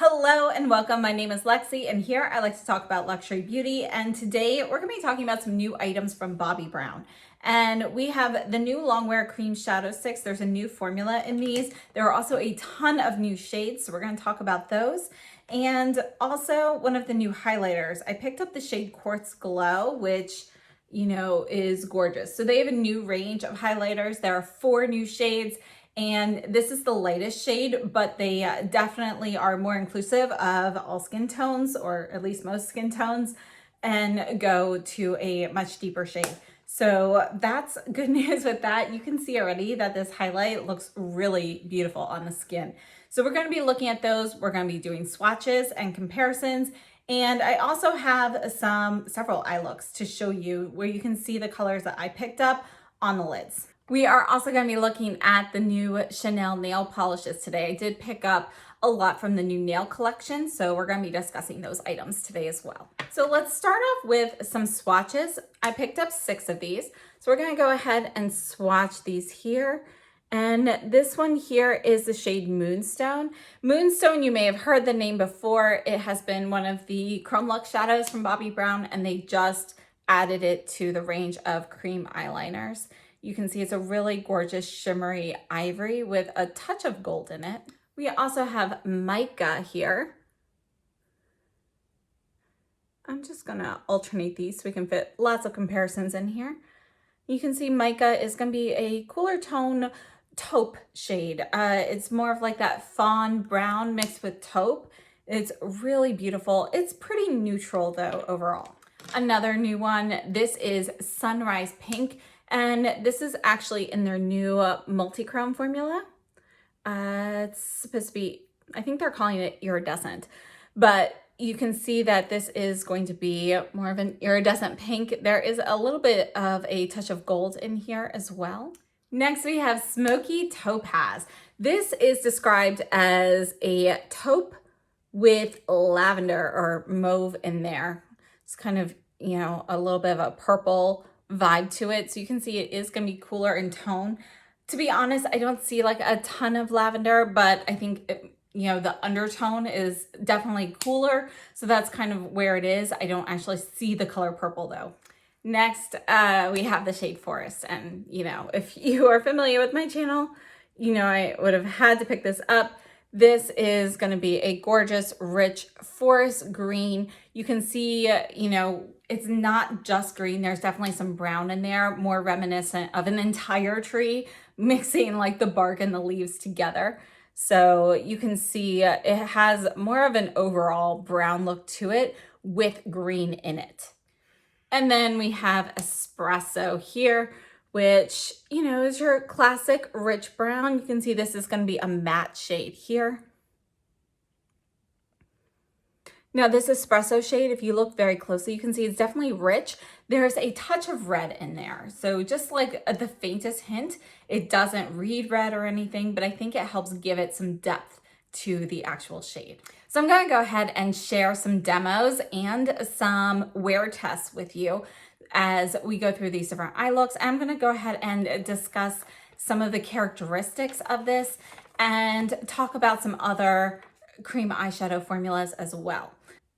Hello and welcome. My name is Lexi and here I like to talk about luxury beauty, and today we're going to be talking about some new items from Bobbi Brown. And we have the new Longwear Cream Shadow Sticks. There's a new formula in these. There are also a ton of new shades, so we're going to talk about those. And also one of the new highlighters. I picked up the shade Quartz Glow, which is gorgeous. So they have a new range of highlighters. There are 4 new shades. And this is the lightest shade, but they definitely are more inclusive of all skin tones, or at least most skin tones, and go to a much deeper shade. So that's good news with that. You can see already that this highlight looks really beautiful on the skin. So we're going to be looking at those. We're going to be doing swatches and comparisons. And I also have several eye looks to show you where you can see the colors that I picked up on the lids. We are also going to be looking at the new Chanel nail polishes today. I did pick up a lot from the new nail collection, so we're going to be discussing those items today as well. So let's start off with some swatches. I picked up 6 of these. So we're going to go ahead and swatch these here. And this one here is the shade Moonstone. Moonstone, you may have heard the name before. It has been one of the Chrome Luxe shadows from Bobbi Brown, and they just added it to the range of cream eyeliners. You can see it's a really gorgeous shimmery ivory with a touch of gold in it. We also have mica here. I'm just gonna alternate these so we can fit lots of comparisons in here. You can see mica is gonna be a cooler tone taupe shade. It's more of like that fawn brown mixed with taupe. It's really beautiful. It's pretty neutral though overall. Another new one, this is Sunrise Pink. And this is actually in their new multi-chrome formula. It's supposed to be, I think they're calling it iridescent, but you can see that this is going to be more of an iridescent pink. There is a little bit of a touch of gold in here as well. Next, we have Smoky Topaz. This is described as a taupe with lavender or mauve in there. It's kind of, a little bit of a purple vibe to it. So you can see it is going to be cooler in tone. To be honest, I don't see like a ton of lavender, but I think the undertone is definitely cooler. So that's kind of where it is. I don't actually see the color purple though. Next, we have the shade Forest. And if you are familiar with my channel, I would have had to pick this up. This is going to be a gorgeous, rich forest green. You can see, it's not just green. There's definitely some brown in there, more reminiscent of an entire tree, mixing like the bark and the leaves together. So you can see it has more of an overall brown look to it with green in it. And then we have Espresso here, which, is your classic rich brown. You can see this is going to be a matte shade here. Now this espresso shade, if you look very closely, you can see it's definitely rich. There's a touch of red in there. So just like the faintest hint, it doesn't read red or anything, but I think it helps give it some depth to the actual shade. So I'm going to go ahead and share some demos and some wear tests with you as we go through these different eye looks. I'm going to go ahead and discuss some of the characteristics of this and talk about some other cream eyeshadow formulas as well.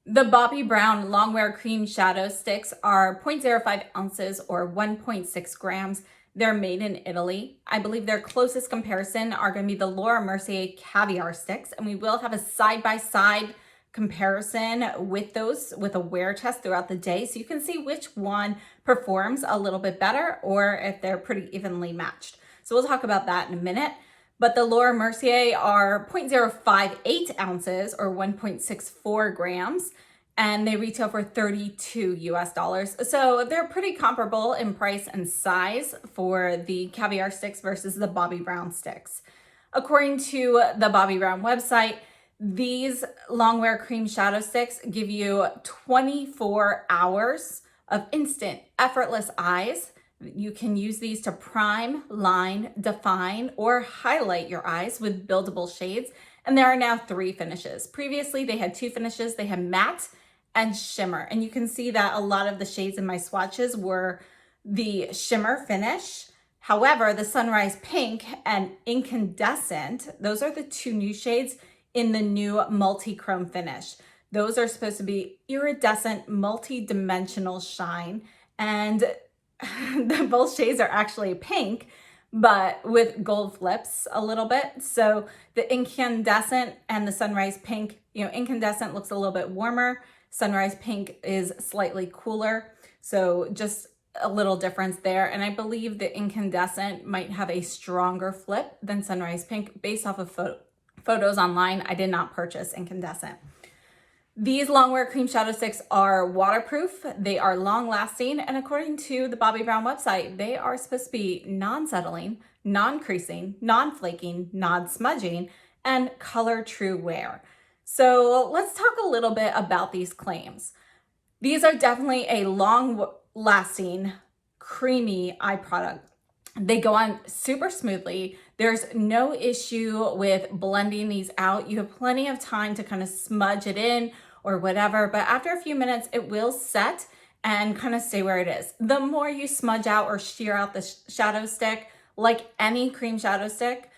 The Bobbi Brown Longwear Cream Shadow Sticks are 0.05 ounces or 1.6 grams. They're made in Italy. I believe their closest comparison are going to be the Laura Mercier Caviar Sticks, and we will have a side-by-side comparison with those with a wear test throughout the day, so you can see which one performs a little bit better or if they're pretty evenly matched. So we'll talk about that in a minute. But the Laura Mercier are 0.058 ounces or 1.64 grams, and they retail for $32 US. So they're pretty comparable in price and size for the caviar sticks versus the Bobbi Brown sticks. According to the Bobbi Brown website, these Longwear Cream Shadow Sticks give you 24 hours of instant, effortless eyes. You can use these to prime, line, define, or highlight your eyes with buildable shades. And there are now 3 finishes. Previously, they had 2 finishes. They had matte and shimmer. And you can see that a lot of the shades in my swatches were the shimmer finish. However, the Sunrise Pink and Incandescent, those are the 2 new shades. in the new multi-chrome finish. Those are supposed to be iridescent, multi-dimensional shine, and both shades are actually pink, but with gold flips a little bit. So the incandescent and the sunrise pink, incandescent looks a little bit warmer. Sunrise pink is slightly cooler. So just a little difference there. And I believe the incandescent might have a stronger flip than sunrise pink based off of photos online. I did not purchase incandescent. These longwear cream shadow sticks are waterproof, they are long lasting, and according to the Bobbi Brown website, they are supposed to be non-settling, non-creasing, non-flaking, non-smudging, and color true wear. So let's talk a little bit about these claims. These are definitely a long lasting, creamy eye product. They go on super smoothly. There's no issue with blending these out. You have plenty of time to kind of smudge it in or whatever, but after a few minutes, it will set and kind of stay where it is. The more you smudge out or shear out the shadow stick, like any cream shadow stick,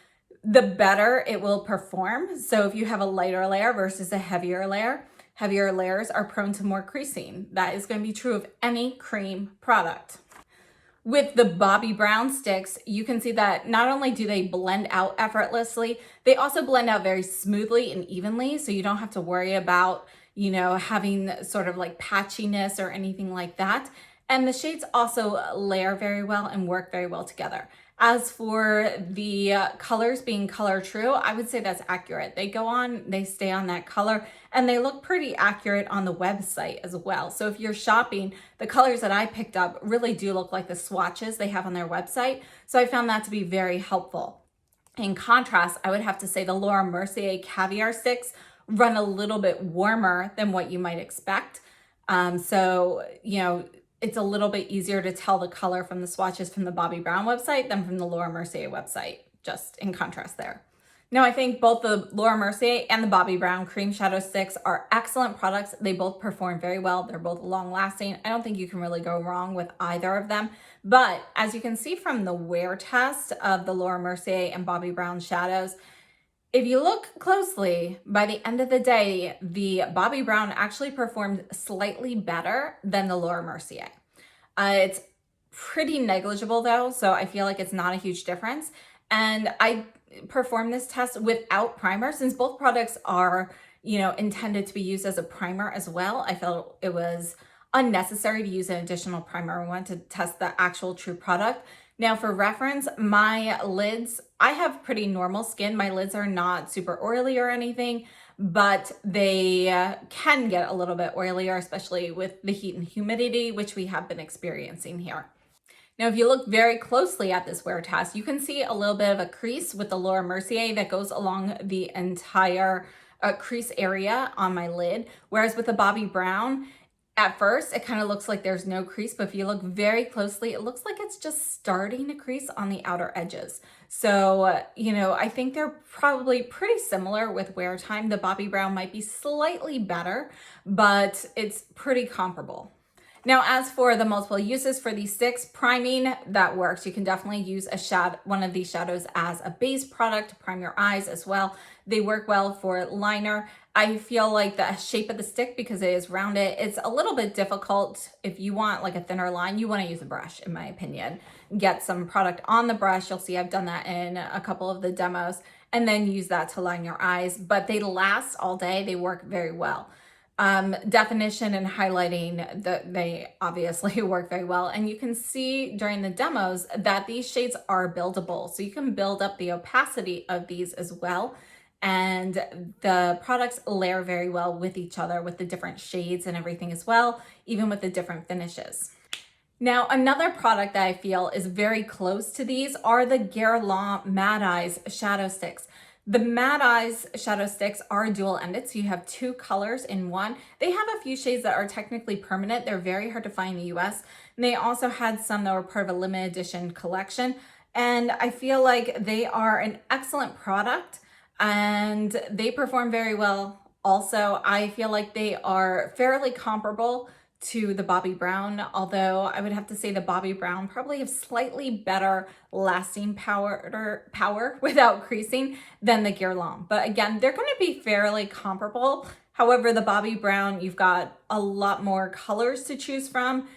the better it will perform. So if you have a lighter layer versus a heavier layer, heavier layers are prone to more creasing. That is going to be true of any cream product. With the Bobbi Brown sticks, you can see that not only do they blend out effortlessly, they also blend out very smoothly and evenly. So you don't have to worry about, having sort of like patchiness or anything like that. And the shades also layer very well and work very well together. As for the colors being color true, I would say that's accurate. They go on, they stay on that color, and they look pretty accurate on the website as well. So if you're shopping, the colors that I picked up really do look like the swatches they have on their website. So I found that to be very helpful. In contrast, I would have to say the Laura Mercier caviar sticks run a little bit warmer than what you might expect. It's a little bit easier to tell the color from the swatches from the Bobbi Brown website than from the Laura Mercier website, just in contrast there. Now, I think both the Laura Mercier and the Bobbi Brown cream shadow sticks are excellent products. They both perform very well. They're both long lasting. I don't think you can really go wrong with either of them. But as you can see from the wear test of the Laura Mercier and Bobbi Brown shadows, if you look closely, by the end of the day, the Bobbi Brown actually performed slightly better than the Laura Mercier. It's pretty negligible though, so I feel like it's not a huge difference. And I performed this test without primer since both products are, intended to be used as a primer as well. I felt it was unnecessary to use an additional primer. I wanted to test the actual true product. Now for reference, my lids, I have pretty normal skin. My lids are not super oily or anything, but they can get a little bit oilier, especially with the heat and humidity, which we have been experiencing here. Now, if you look very closely at this wear test, you can see a little bit of a crease with the Laura Mercier that goes along the entire crease area on my lid, whereas with the Bobbi Brown, at first, it kind of looks like there's no crease, but if you look very closely, it looks like it's just starting to crease on the outer edges. So, I think they're probably pretty similar with wear time. The Bobbi Brown might be slightly better, but it's pretty comparable. Now, as for the multiple uses for these sticks, priming, that works. You can definitely use one of these shadows as a base product to prime your eyes as well. They work well for liner. I feel like the shape of the stick, because it is rounded, it's a little bit difficult. If you want like a thinner line, you want to use a brush, in my opinion. Get some product on the brush. You'll see I've done that in a couple of the demos, and then use that to line your eyes. But they last all day. They work very well. Definition and highlighting, they obviously work very well. And you can see during the demos that these shades are buildable. So you can build up the opacity of these as well. And the products layer very well with each other with the different shades and everything as well, even with the different finishes. Now, another product that I feel is very close to these are the Guerlain Mad Eyes Shadow Sticks. The Mad Eyes Shadow Sticks are dual-ended, so you have two colors in one. They have a few shades that are technically permanent. They're very hard to find in the US. And they also had some that were part of a limited edition collection. And I feel like they are an excellent product and they perform very well. Also, I feel like they are fairly comparable to the Bobbi Brown, although I would have to say the Bobbi Brown probably have slightly better lasting power without creasing than the Guerlain. But again, they're going to be fairly comparable. However, the Bobbi Brown, you've got a lot more colors to choose from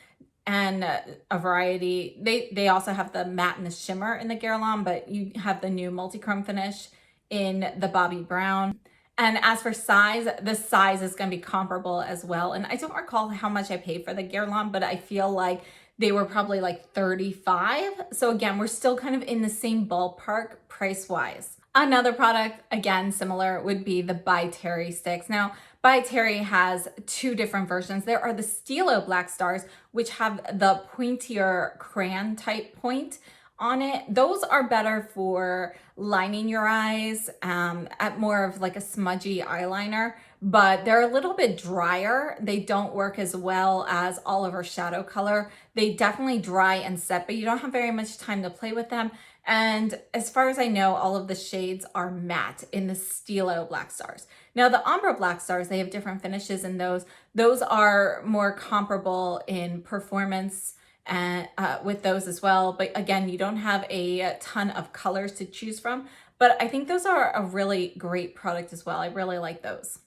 and a variety. They also have the matte and the shimmer in the Guerlain, but you have the new multi-chrome finish in the Bobbi Brown. And as for size, the size is going to be comparable as well. And I don't recall how much I paid for the Guerlain, but I feel like they were probably like $35. So again, we're still kind of in the same ballpark price-wise. Another product, again, similar, would be the By Terry sticks. Now, By Terry has two different versions. There are the Stilo Black Stars, which have the pointier crayon type point on it. Those are better for lining your eyes at more of like a smudgy eyeliner, but they're a little bit drier. They don't work as well as Oliver Shadow Color. They definitely dry and set, but you don't have very much time to play with them. And as far as I know, all of the shades are matte in the Stilo Black Stars. Now the Ombre Black Stars, they have different finishes in those. Those are more comparable in performance and with those as well. But again, you don't have a ton of colors to choose from, but I think those are a really great product as well. I really like those.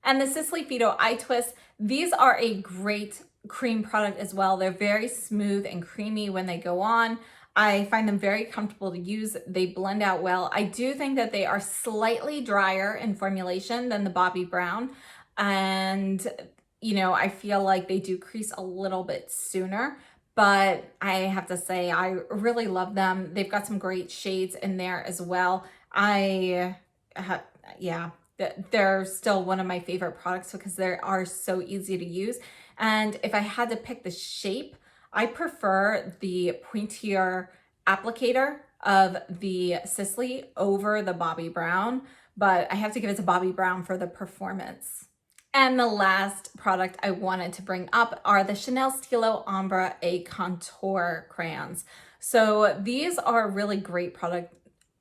And the Sisley Fido Eye Twist, these are a great cream product as well. They're very smooth and creamy when they go on. I find them very comfortable to use. They blend out well. I do think that they are slightly drier in formulation than the Bobbi Brown. And, you know, I feel like they do crease a little bit sooner. But I have to say, I really love them. They've got some great shades in there as well. Yeah, they're still one of my favorite products because they are so easy to use. And if I had to pick the shape, I prefer the pointier applicator of the Sisley over the Bobbi Brown, but I have to give it to Bobbi Brown for the performance. And the last product I wanted to bring up are the Chanel Stilo Ombre A Contour crayons. So these are a really great product.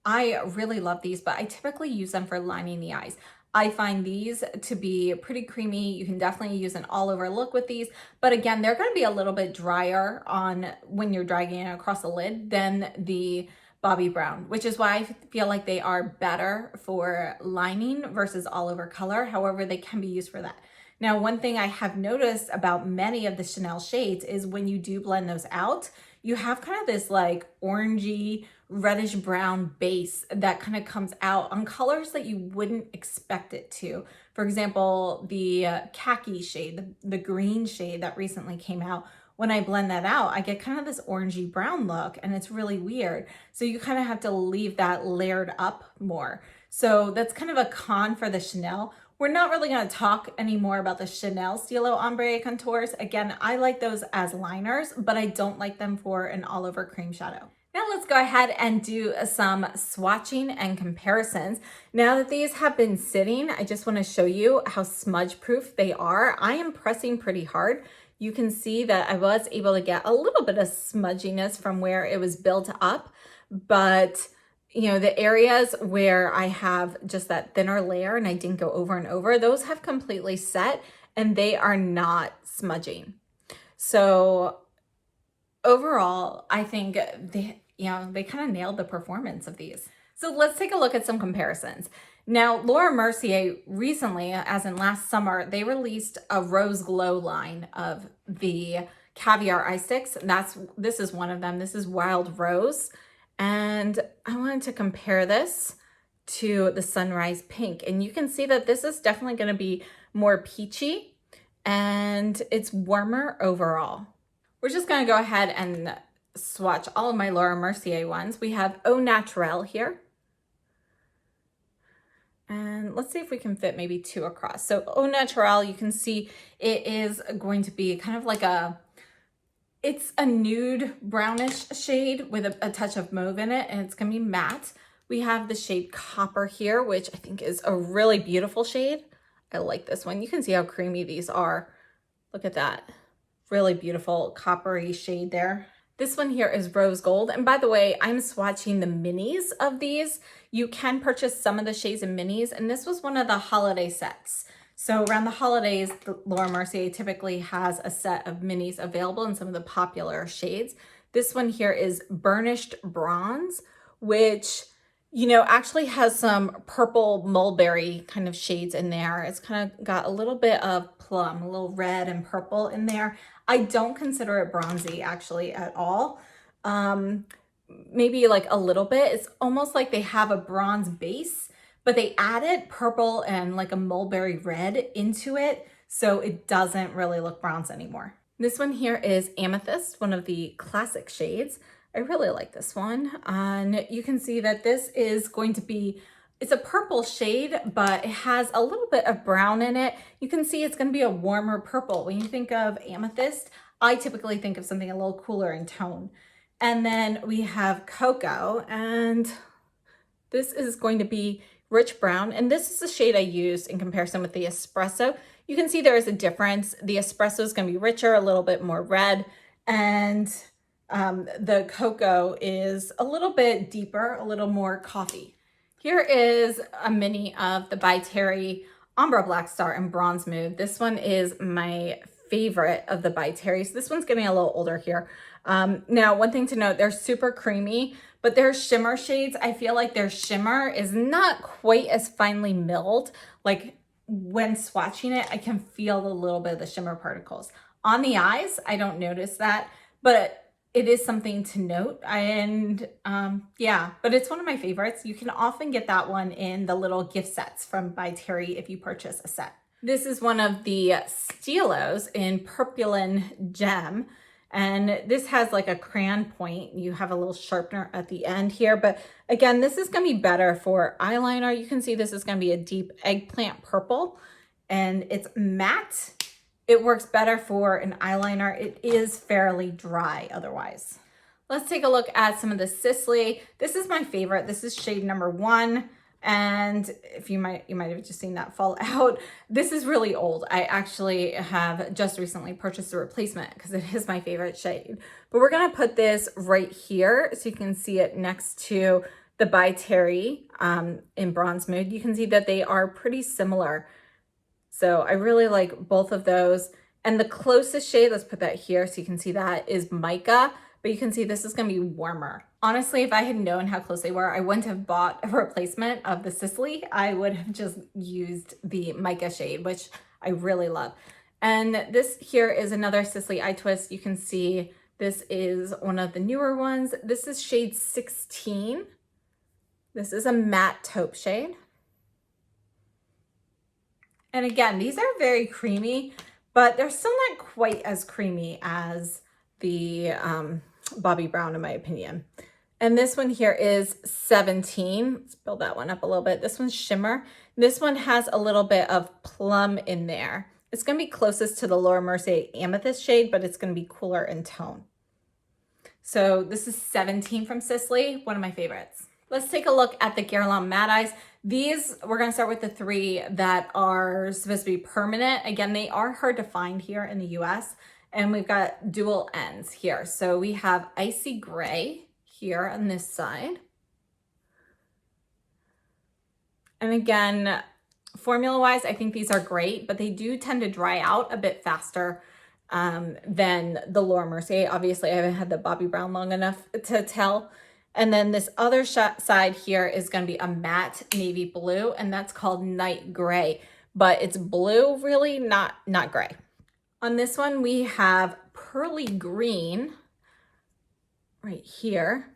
I really love these, but I typically use them for lining the eyes. I find these to be pretty creamy. You can definitely use an all over look with these, but again, they're going to be a little bit drier on when you're dragging it across the lid than the Bobbi Brown, which is why I feel like they are better for lining versus all over color. However, they can be used for that. Now, one thing I have noticed about many of the Chanel shades is when you do blend those out, you have kind of this like orangey, reddish brown base that kind of comes out on colors that you wouldn't expect it to. For example, the khaki shade, the green shade that recently came out, when I blend that out, I get kind of this orangey brown look and it's really weird. So you kind of have to leave that layered up more. So that's kind of a con for the Chanel. We're not really going to talk anymore about the Chanel Stilo Ombre Contours. Again, I like those as liners, but I don't like them for an all over cream shadow. Now let's go ahead and do some swatching and comparisons. Now that these have been sitting, I just want to show you how smudge proof they are. I am pressing pretty hard. You can see that I was able to get a little bit of smudginess from where it was built up, but you know, the areas where I have just that thinner layer and I didn't go over and over, those have completely set and they are not smudging. So overall, I think they kind of nailed the performance of these. So let's take a look at some comparisons. Now, Laura Mercier recently, as in last summer, they released a Rose Glow line of the caviar eye sticks. This is one of them. This is Wild Rose. And I wanted to compare this to the Sunrise Pink. And you can see that this is definitely going to be more peachy and it's warmer overall. We're just going to go ahead and swatch all of my Laura Mercier ones. We have Au Naturel here. And let's see if we can fit maybe two across. So Au Naturel, you can see it is going to be kind of like it's a nude brownish shade with a touch of mauve in it, and it's going to be matte. We have the shade Copper here, which I think is a really beautiful shade. I like this one. You can see how creamy these are. Look at that. Really beautiful coppery shade there. This one here is Rose Gold. And by the way, I'm swatching the minis of these. You can purchase some of the shades in minis, and this was one of the holiday sets. So around the holidays, the Laura Mercier typically has a set of minis available in some of the popular shades. This one here is Burnished Bronze, which, you know, actually has some purple mulberry kind of shades in there. It's kind of got a little bit of plum, a little red and purple in there. I don't consider it bronzy actually at all. Maybe like a little bit. It's almost like they have a bronze base, but they added purple and like a mulberry red into it, so it doesn't really look bronze anymore. This one here is Amethyst, one of the classic shades. I really like this one. And you can see that this is going to be, it's a purple shade, but it has a little bit of brown in it. You can see it's going to be a warmer purple. When you think of Amethyst, I typically think of something a little cooler in tone. And then we have Cocoa, and this is going to be rich brown, and this is the shade I used in comparison with the espresso. You can see there is a difference. The espresso is going to be richer, a little bit more red, and the cocoa is a little bit deeper, a little more coffee. Here is a mini of the By Terry Ombre Black Star in Bronze Mood. This one is my favorite of the By Terry's. This one's getting a little older here. Now, one thing to note, they're super creamy, but their shimmer shades, I feel like their shimmer is not quite as finely milled. Like when swatching it, I can feel a little bit of the shimmer particles. On the eyes, I don't notice that, but it is something to note. And yeah, but it's one of my favorites. You can often get that one in the little gift sets from By Terry if you purchase a set. This is one of the Stilos in Porcelain Gem. And this has like a crayon point. You have a little sharpener at the end here. But again, this is going to be better for eyeliner. You can see this is going to be a deep eggplant purple. And it's matte. It works better for an eyeliner. It is fairly dry otherwise. Let's take a look at some of the Sisley. This is my favorite. This is shade number 1. And if you might have just seen that fall out. This is really old. I actually have just recently purchased a replacement because it is my favorite shade. But we're gonna put this right here so you can see it next to the By Terry in Bronze Mood. You can see that they are pretty similar. So I really like both of those. And the closest shade, let's put that here so you can see that, is Mica. But you can see this is going to be warmer. Honestly, if I had known how close they were, I wouldn't have bought a replacement of the Sisley. I would have just used the Mica shade, which I really love. And this here is another Sisley Eye Twist. You can see this is one of the newer ones. This is shade 16. This is a matte taupe shade. And again, these are very creamy, but they're still not quite as creamy as the Bobbi Brown, in my opinion. And this one here is 17. Let's build that one up a little bit. This one's Shimmer. This one has a little bit of plum in there. It's going to be closest to the Laura Mercier Amethyst shade, but it's going to be cooler in tone. So this is 17 from Sisley, one of my favorites. Let's take a look at the Guerlain Matte Eyes. These, we're going to start with the 3 that are supposed to be permanent. Again, they are hard to find here in the US. And we've got dual ends here. So we have Icy Gray here on this side. And again, formula-wise, I think these are great, but they do tend to dry out a bit faster than the Laura Mercier. Obviously, I haven't had the Bobbi Brown long enough to tell. And then this other side here is going to be a matte navy blue, and that's called Night Gray. But it's blue, really, not gray. On this one, we have Pearly Green right here.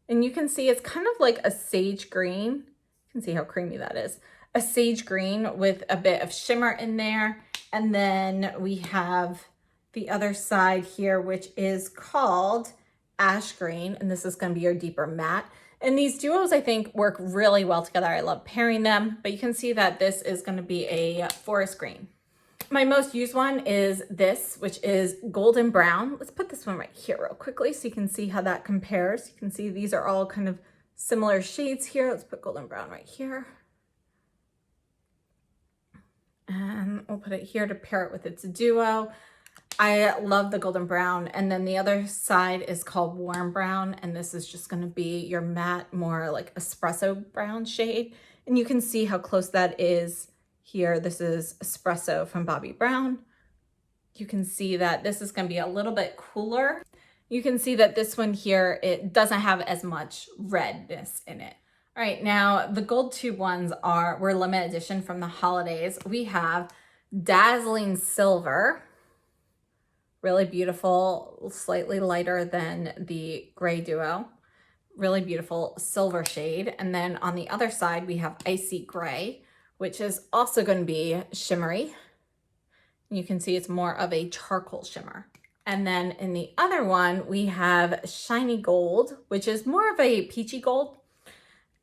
And you can see it's kind of like a sage green. You can see how creamy that is. A sage green with a bit of shimmer in there. And then we have the other side here, which is called Ash Green. And this is going to be your deeper matte. And these duos, I think, work really well together. I love pairing them. But you can see that this is going to be a forest green. My most used one is this, which is Golden Brown. Let's put this one right here real quickly so you can see how that compares. You can see these are all kind of similar shades here. Let's put Golden Brown right here. And we'll put it here to pair it with its duo. I love the Golden Brown. And then the other side is called Warm Brown. And this is just going to be your matte, more like espresso brown shade. And you can see how close that is Here, this is Espresso from Bobbi Brown. You can see that this is going to be a little bit cooler. You can see that this one here, it doesn't have as much redness in it. All right, now the gold tube ones were limited edition from the holidays. We have Dazzling Silver, really beautiful, slightly lighter than the Gray Duo. Really beautiful silver shade. And then on the other side, we have Icy Gray, which is also going to be shimmery. You can see it's more of a charcoal shimmer. And then in the other one, we have Shiny Gold, which is more of a peachy gold.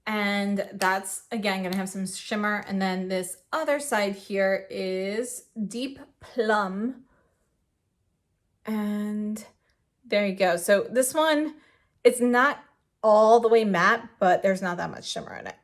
And that's, again, going to have some shimmer. And then this other side here is Deep Plum. And there you go. So this one, it's not all the way matte, but there's not that much shimmer in it.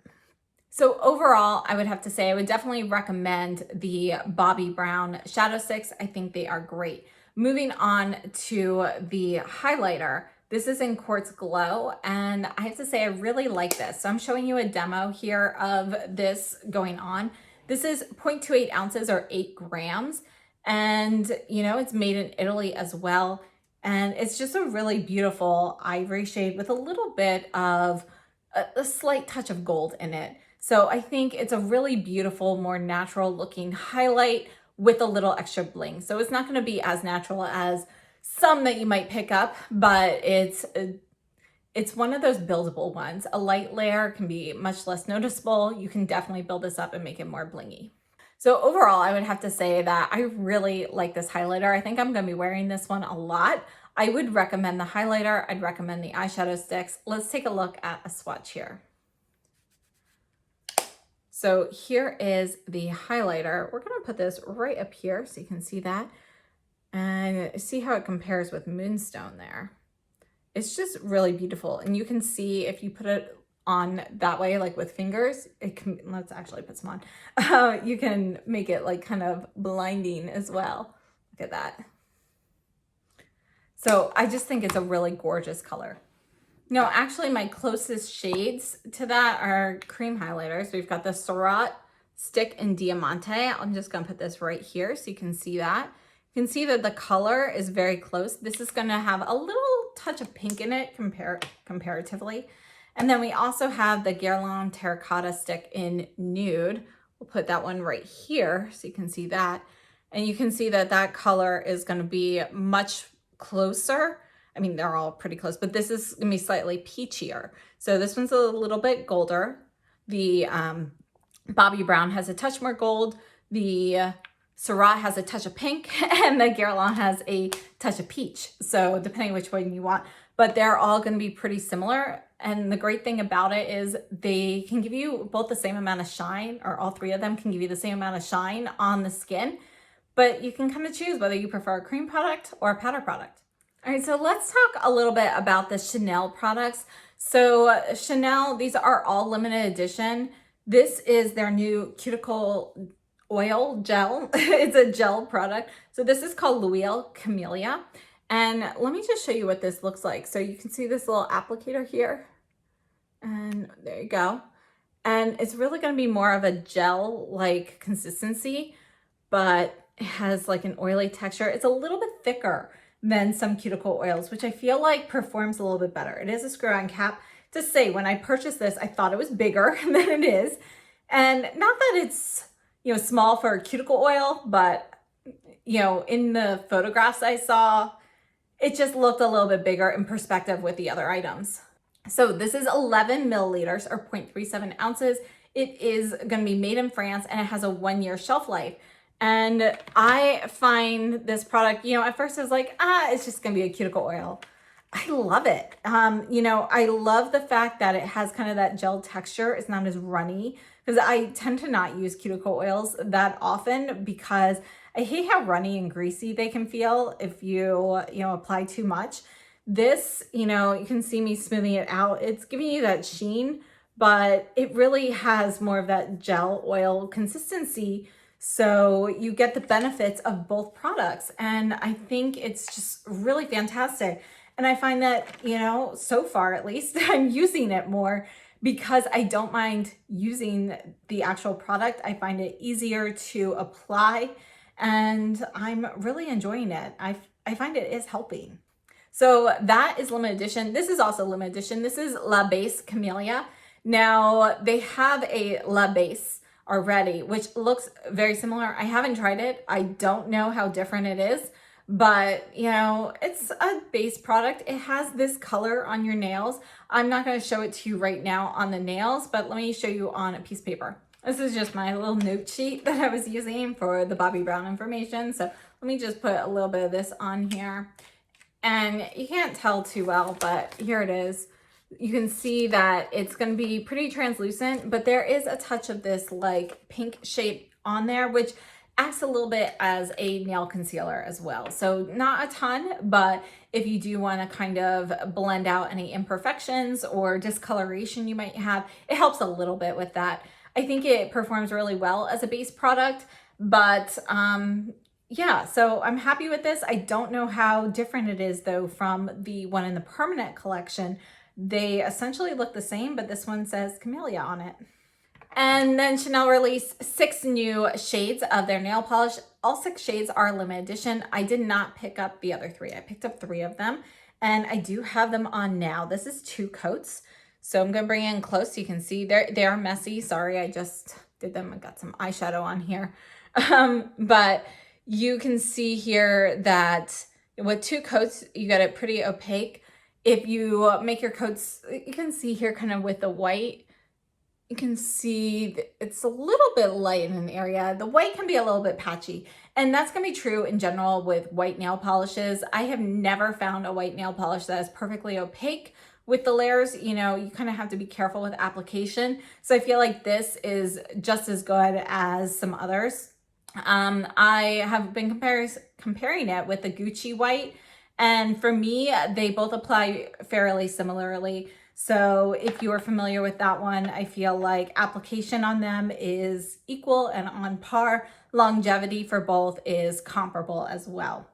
So overall, I would have to say I would definitely recommend the Bobbi Brown Shadow Sticks. I think they are great. Moving on to the highlighter. This is in Quartz Glow, and I have to say I really like this. So I'm showing you a demo here of this going on. This is 0.28 ounces or 8 grams. And, you know, it's made in Italy as well. And it's just a really beautiful ivory shade with a little bit of a slight touch of gold in it. So I think it's a really beautiful, more natural looking highlight with a little extra bling. So it's not going to be as natural as some that you might pick up, but it's one of those buildable ones. A light layer can be much less noticeable. You can definitely build this up and make it more blingy. So overall, I would have to say that I really like this highlighter. I think I'm going to be wearing this one a lot. I would recommend the highlighter. I'd recommend the eyeshadow sticks. Let's take a look at a swatch here. So here is the highlighter. We're going to put this right up here so you can see that and see how it compares with Moonstone there. It's just really beautiful. And you can see if you put it on that way, like with fingers, it can, let's actually put some on. You can make it like kind of blinding as well. Look at that. So I just think it's a really gorgeous color. No, actually my closest shades to that are cream highlighters. We've got the Surratt Stick and Diamante. I'm just gonna put this right here so you can see that. You can see that the color is very close. This is gonna have a little touch of pink in it comparatively. And then we also have the Guerlain Terracotta Stick in Nude. We'll put that one right here so you can see that. And you can see that that color is gonna be much closer. I mean, they're all pretty close, but this is gonna be slightly peachier. So this one's a little bit golder. The Bobbi Brown has a touch more gold. The Surratt has a touch of pink, and the Guerlain has a touch of peach. So depending which one you want, but they're all gonna be pretty similar. And the great thing about it is they can give you both the same amount of shine, or all three of them can give you the same amount of shine on the skin, but you can kind of choose whether you prefer a cream product or a powder product. All right, so let's talk a little bit about the Chanel products. So Chanel, these are all limited edition. This is their new cuticle oil gel. It's a gel product. So this is called L'Huile Camellia. And let me just show you what this looks like. So you can see this little applicator here. And there you go. And it's really going to be more of a gel-like consistency, but it has like an oily texture. It's a little bit thicker than some cuticle oils, which I feel like performs a little bit better. It is a screw-on cap. To say, when I purchased this, I thought it was bigger than it is. And not that it's, you know, small for a cuticle oil, but, you know, in the photographs I saw, it just looked a little bit bigger in perspective with the other items. So this is 11 milliliters or 0.37 ounces. It is going to be made in France, and it has a 1-year shelf life. And I find this product, you know, at first I was like, it's just going to be a cuticle oil. I love it. You know, I love the fact that it has kind of that gel texture. It's not as runny, because I tend to not use cuticle oils that often because I hate how runny and greasy they can feel if you know, apply too much. This, you know, you can see me smoothing it out. It's giving you that sheen, but it really has more of that gel oil consistency. So you get the benefits of both products. And I think it's just really fantastic. And I find that, you know, so far at least, I'm using it more because I don't mind using the actual product. I find it easier to apply and I'm really enjoying it. I find it is helping. So that is limited edition. This is also limited edition. This is La Base Camellia. Now they have a La Base already, which looks very similar. I haven't tried it. I don't know how different it is, but you know, it's a base product. It has this color on your nails. I'm not going to show it to you right now on the nails, but let me show you on a piece of paper. This is just my little note sheet that I was using for the Bobbi Brown information. So let me just put a little bit of this on here. And you can't tell too well, but here it is. You can see that it's going to be pretty translucent, but there is a touch of this like pink shade on there, which acts a little bit as a nail concealer as well. So not a ton, but if you do want to kind of blend out any imperfections or discoloration you might have, it helps a little bit with that. I think it performs really well as a base product, but yeah, so I'm happy with this. I don't know how different it is though from the one in the permanent collection. They essentially look the same, but this one says Camellia on it. And then Chanel released 6 new shades of their nail polish. All 6 shades are limited edition. I did not pick up the other 3. I picked up 3 of them and I do have them on now. This is 2 coats. So I'm going to bring it in close so you can see they are messy. Sorry, I just did them. I got some eyeshadow on here. But you can see here that with 2 coats, you got it pretty opaque. If you make your coats, you can see here kind of with the white, you can see it's a little bit light in an area. The white can be a little bit patchy, and that's going to be true in general with white nail polishes. I have never found a white nail polish that is perfectly opaque. With the layers, you know, you kind of have to be careful with application. So I feel like this is just as good as some others. I have been comparing it with the Gucci white, and for me, they both apply fairly similarly. So if you are familiar with that one, I feel like application on them is equal and on par. Longevity for both is comparable as well.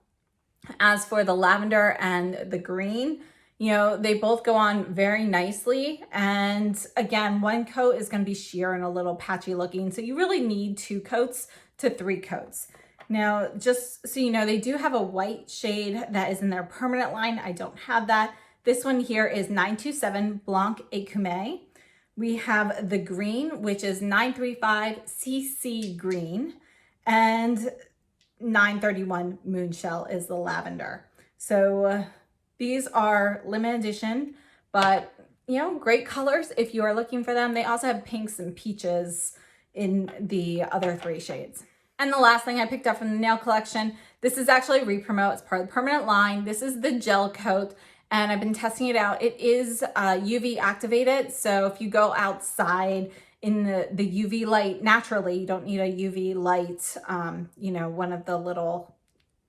As for the lavender and the green, you know, they both go on very nicely. And again, 1 coat is going to be sheer and a little patchy looking. So you really need 2 coats to 3 coats. Now, just so you know, they do have a white shade that is in their permanent line. I don't have that. This one here is 927 Blanc Écumé. We have the green, which is 935 CC Green. And 931 Moonshell is the lavender. So these are limited edition, but you know, great colors if you are looking for them. They also have pinks and peaches in the other 3 shades. And the last thing I picked up from the nail collection, this is actually re-promote. It's part of the permanent line. This is the gel coat, and I've been testing it out. It is UV activated, so if you go outside in the UV light, naturally, you don't need a UV light, you know, one of the little,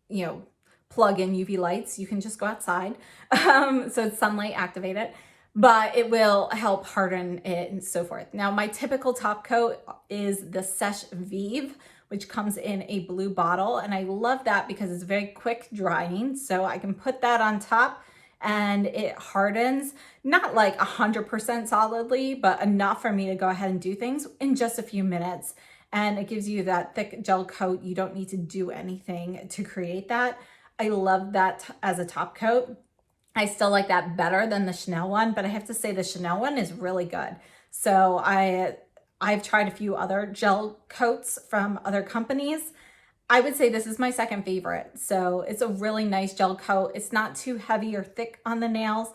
you know, plug-in UV lights. You can just go outside. So it's sunlight activated, but it will help harden it and so forth. Now, my typical top coat is the Seche Vive, which comes in a blue bottle. And I love that because it's very quick drying. So I can put that on top and it hardens, not like 100% solidly, but enough for me to go ahead and do things in just a few minutes. And it gives you that thick gel coat. You don't need to do anything to create that. I love that as a top coat. I still like that better than the Chanel one, but I have to say the Chanel one is really good. So I've tried a few other gel coats from other companies. I would say this is my second favorite. So it's a really nice gel coat. It's not too heavy or thick on the nails.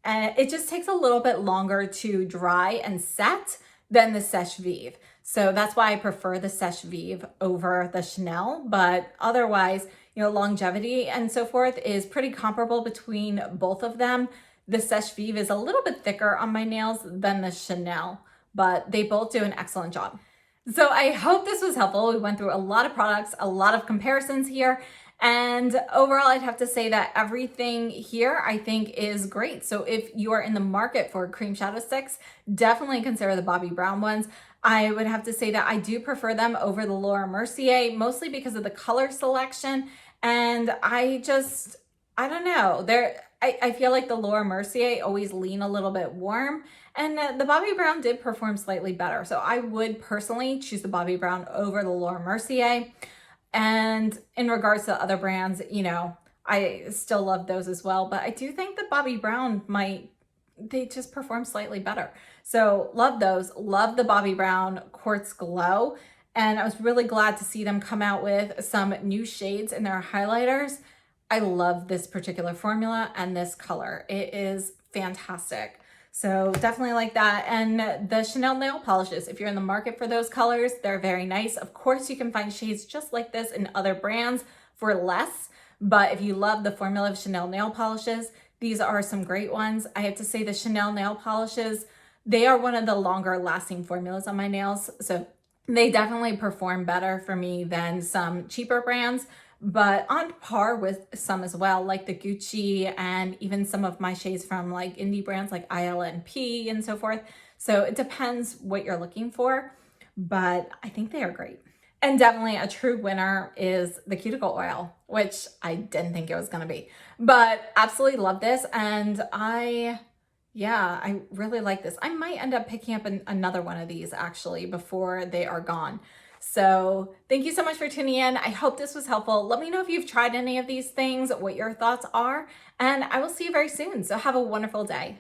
And it just takes a little bit longer to dry and set than the Seche Vive. So that's why I prefer the Seche Vive over the Chanel. But otherwise, you know, longevity and so forth is pretty comparable between both of them. The Seche Vive is a little bit thicker on my nails than the Chanel, but they both do an excellent job. So I hope this was helpful. We went through a lot of products, a lot of comparisons here, and overall I'd have to say that everything here I think is great. So if you are in the market for cream shadow sticks, definitely consider the Bobbi Brown ones. I would have to say that I do prefer them over the Laura Mercier, mostly because of the color selection, and I don't know, I feel like the Laura Mercier always lean a little bit warm, and the Bobbi Brown did perform slightly better. So I would personally choose the Bobbi Brown over the Laura Mercier. And in regards to other brands, you know, I still love those as well, but I do think the Bobbi Brown they just perform slightly better. So love those, love the Bobbi Brown Quartz Glow. And I was really glad to see them come out with some new shades in their highlighters. I love this particular formula and this color. It is fantastic. So definitely like that. And the Chanel nail polishes, if you're in the market for those colors, they're very nice. Of course, you can find shades just like this in other brands for less. But if you love the formula of Chanel nail polishes, these are some great ones. I have to say the Chanel nail polishes, they are one of the longer lasting formulas on my nails. So they definitely perform better for me than some cheaper brands, but on par with some as well, like the Gucci and even some of my shades from like indie brands like ILNP and so forth. So it depends what you're looking for, but I think they are great. And definitely a true winner is the cuticle oil, which I didn't think it was going to be, but absolutely love this. And yeah, I really like this. I might end up picking up another one of these actually before they are gone. So thank you so much for tuning in. I hope this was helpful. Let me know if you've tried any of these things, what your thoughts are, and I will see you very soon. So have a wonderful day.